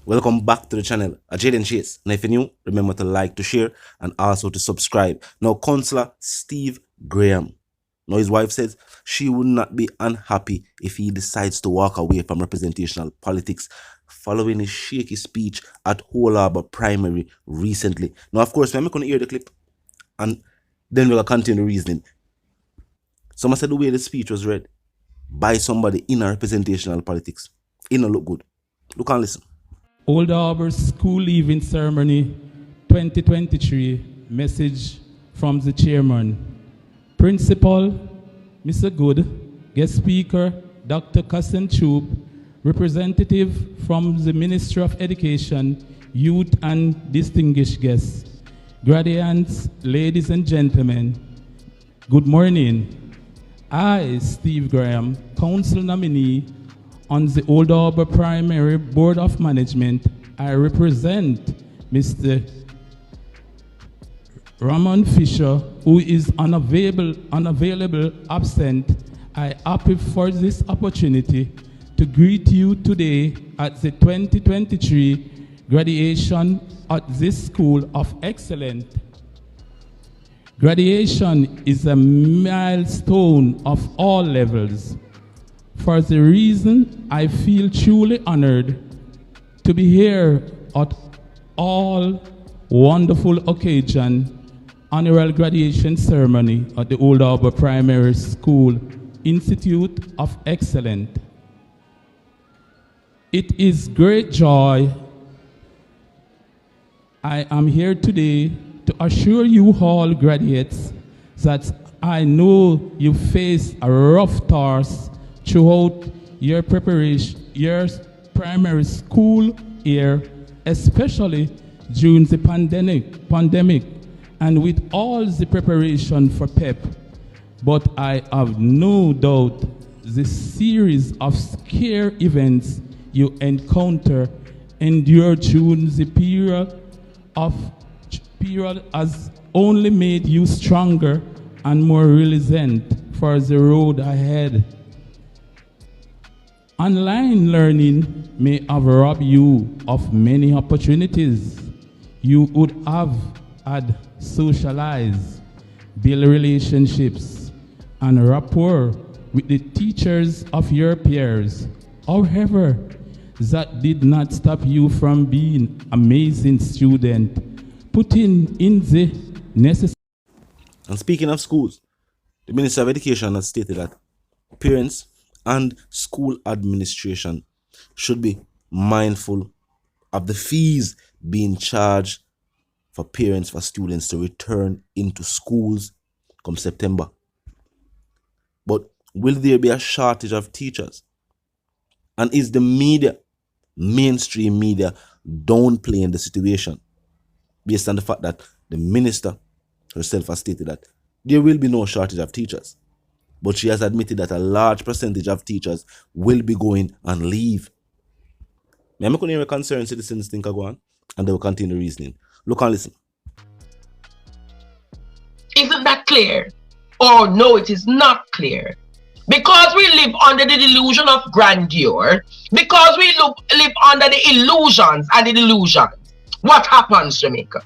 Welcome back to the channel, Jaden Chase. And if you're new, remember to like, to share, and also to subscribe. Now, Councillor Steve Graham. Now, his wife says she would not be unhappy if he decides to walk away from representational politics following his shaky speech at Holness primary recently. Now, of course, we're going to hear the clip and then we'll continue the reasoning. Someone said the way the speech was read by somebody in a representational politics, it don't look good. Look and listen. Old Harbour School Leaving Ceremony 2023 message from the chairman. Principal, Mr. Good, guest speaker, Dr. Tr0uble, representative from the Ministry of Education, Youth and distinguished guests, graduates, ladies and gentlemen, good morning. I, Steve Graham, council nominee on the Old Harbour Primary Board of Management, I represent Mr. Ramon Fisher, who is unavailable, absent. I happy for this opportunity to greet you today at the 2023 graduation at this School of Excellence. Graduation is a milestone of all levels. For the reason I feel truly honored to be here at all wonderful occasion, annual graduation ceremony at the Old Harbour Primary School Institute of Excellence. It is great joy I am here today to assure you all graduates that I know you face a rough task throughout your preparation, your primary school year, especially during the pandemic, and with all the preparation for PEP. But I have no doubt the series of scare events you endure during the period has only made you stronger and more resilient for the road ahead. Online learning may have robbed you of many opportunities you would have had socialize, build relationships, and rapport with the teachers of your peers. However, that did not stop you from being amazing student, putting in the necessary. And speaking of schools, the Minister of Education has stated that parents and school administration should be mindful of the fees being charged for parents for students to return into schools come September. But will there be a shortage of teachers? And is the media, mainstream media, downplaying the situation based on the fact that the minister herself has stated that there will be no shortage of teachers? But she has admitted that a large percentage of teachers will be going on leave. I'm going to hear a concerned citizens think I go on, and they will continue reasoning. Look and listen. Isn't that clear? Oh no, it is not clear. Because we live under the delusion of grandeur, because we live under the illusions and the delusions, what happens, Jamaica?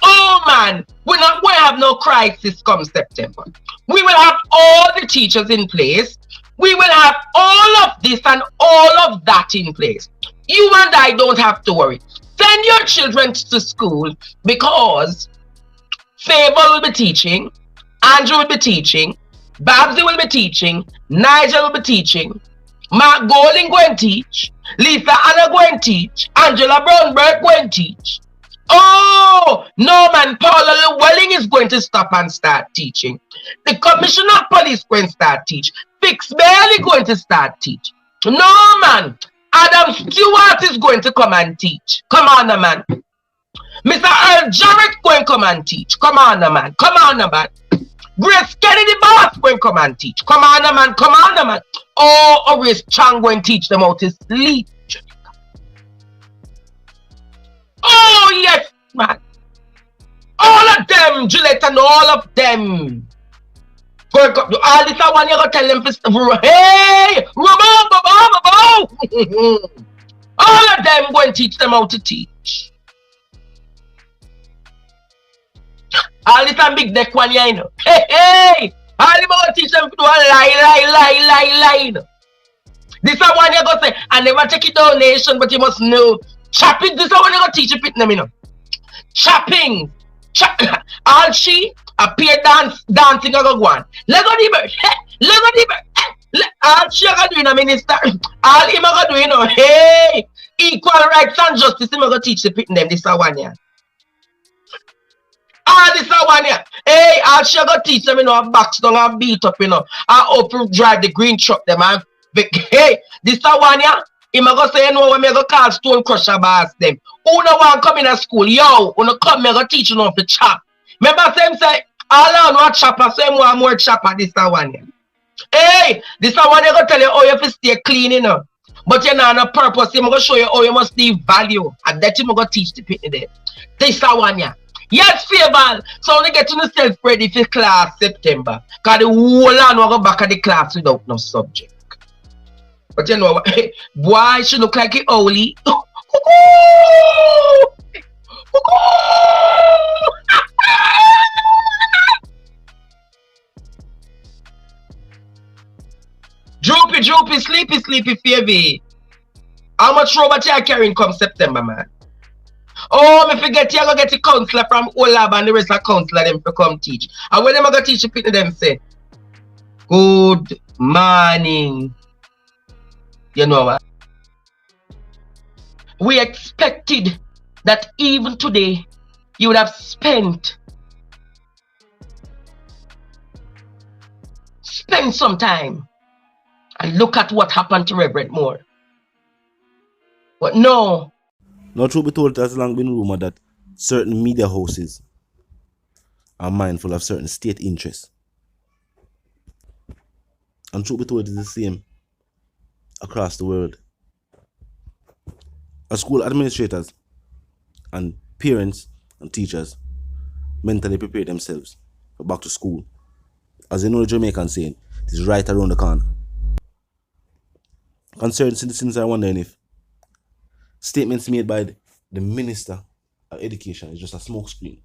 Oh man, we're not going to have no crisis come September. We will have all the teachers in place. We will have all of this and all of that in place. You and I don't have to worry. Send your children to school because Favor will be teaching, Andrew will be teaching, Babsy will be teaching, Nigel will be teaching, Mark Golding going to teach, Lisa Anna going to teach, Angela Brownberg going to teach. Oh, no man, Paula Llewellyn is going to stop and start teaching. The Commissioner of Police going to start teach. Fix Bailey going to start teach. No man, Adam Stewart is going to come and teach. Come on, man. Mr. Earl Jarrett going to come and teach. Come on, man. Come on, man. Grace Kennedy Boss going to come and teach. Come on, man. Come on, man. Oh, Grace Chang going to teach them how to sleep. Oh, yes, man. All of them, Juliet and all of them. All this I want you to tell them, hey, All of them go and teach them how to teach. All the time big deck one here, you know. Hey! All them go teach them to do a lie, you know. This is one you go say, I never take a donation, but you must know. Chopping, this is one you go teach them, you know. Chopping. All she appear dancing I go on. Let go the bird. Let go the bird. All she go do in a minister. All him go do, you know. Hey! Equal rights and justice, him go teach the people them. This is one here. All this one here. Hey, all she go teach them, you know, box down and beat up, you know. And up drive the green truck them and hey, this one here. Him go say, you know, when me go call stone crusher boss them. Who no want come in a school? Yo, who no come, me go teach you how to chop. Remember same say, all I want chopper, so him want more chopper, this one here. Hey, this one here go tell you how you have to stay clean, you know. But you know, no purpose, him go show you how you must leave value. And that him go teach the people there. This one here. Yes, favor. So when you get to the self-ready for class September, because the whole land will go back at the class without no subject. But you know what? Boy, she look like a holy. Droopy, sleepy, favy. How much robot you are carrying come September, man? Oh, me forget you go get a counselor from Olab and the rest of counselor them to come teach. And when them go teach the people them say, good morning. You know what? We expected that even today you would have spent some time and look at what happened to Reverend Moore. But no. Now, truth be told, it has long been rumored that certain media houses are mindful of certain state interests. And truth be told, it is the same across the world. As school administrators and parents and teachers mentally prepare themselves for back to school. As you know the Jamaican saying, it is right around the corner. Concerned citizens are wondering if statements made by the Minister of Education is just a smokescreen.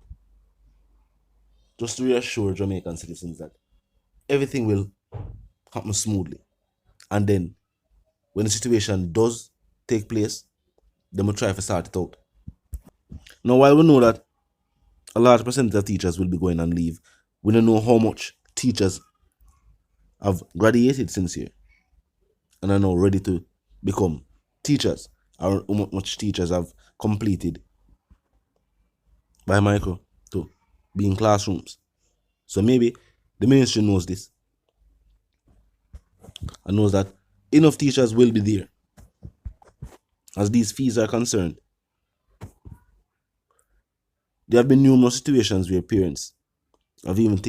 Just to reassure Jamaican citizens that everything will happen smoothly. And then, when the situation does take place, they will try to sort it out. Now, while we know that a large percentage of teachers will be going on leave, we don't know how much teachers have graduated since here and are now ready to become teachers, or how much teachers have completed by micro to be in classrooms. So maybe the ministry knows this and knows that enough teachers will be there as these fees are concerned. There have been numerous situations where parents have even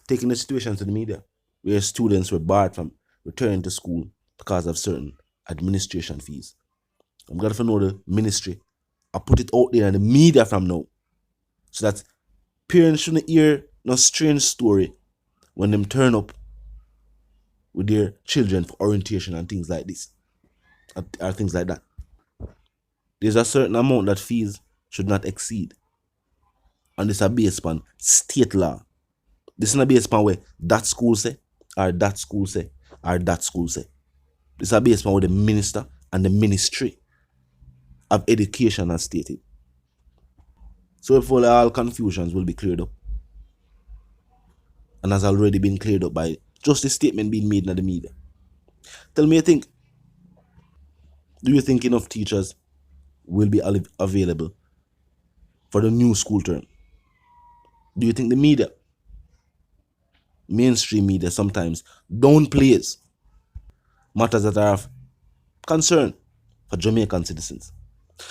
taken the situation to the media where students were barred from returning to school because of certain administration fees. I'm glad to know the ministry. I put it out there in the media from now so that parents shouldn't hear no strange story when them turn up with their children for orientation and things like this or things like that. There's a certain amount that fees should not exceed, and this is based upon state law. This is not based upon where that school say or that school say or that school say. This is based upon what the minister and the ministry of education has stated. So if all confusions will be cleared up, and has already been cleared up by just the statement being made in the media. Tell me, do you think enough teachers will be available for the new school term? Do you think the media, mainstream media, sometimes downplays matters that are of concern for Jamaican citizens?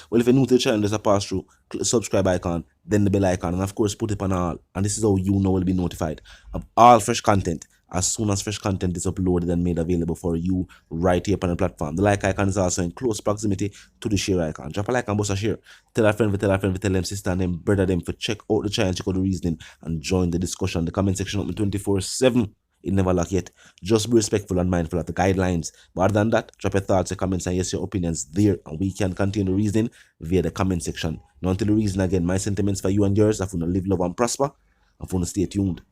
Well, if you're new to the channel, there's a pass through, click the subscribe icon, then the bell icon, and of course put it on all. And this is how you know will be notified of all fresh content as soon as fresh content is uploaded and made available for you right here on the platform. The like icon is also in close proximity to the share icon. Drop a like and bust a share. Tell a friend, tell them sister and them brother them for check out the channel, check out the reasoning, and join the discussion. The comment section open 24/7. It never lock yet. Just be respectful and mindful of the guidelines. But other than that, drop your thoughts, your comments, and yes, your opinions there, and we can continue reasoning via the comment section. Now until the reason again, my sentiments for you and yours, I want to live, love, and prosper. I want to stay tuned.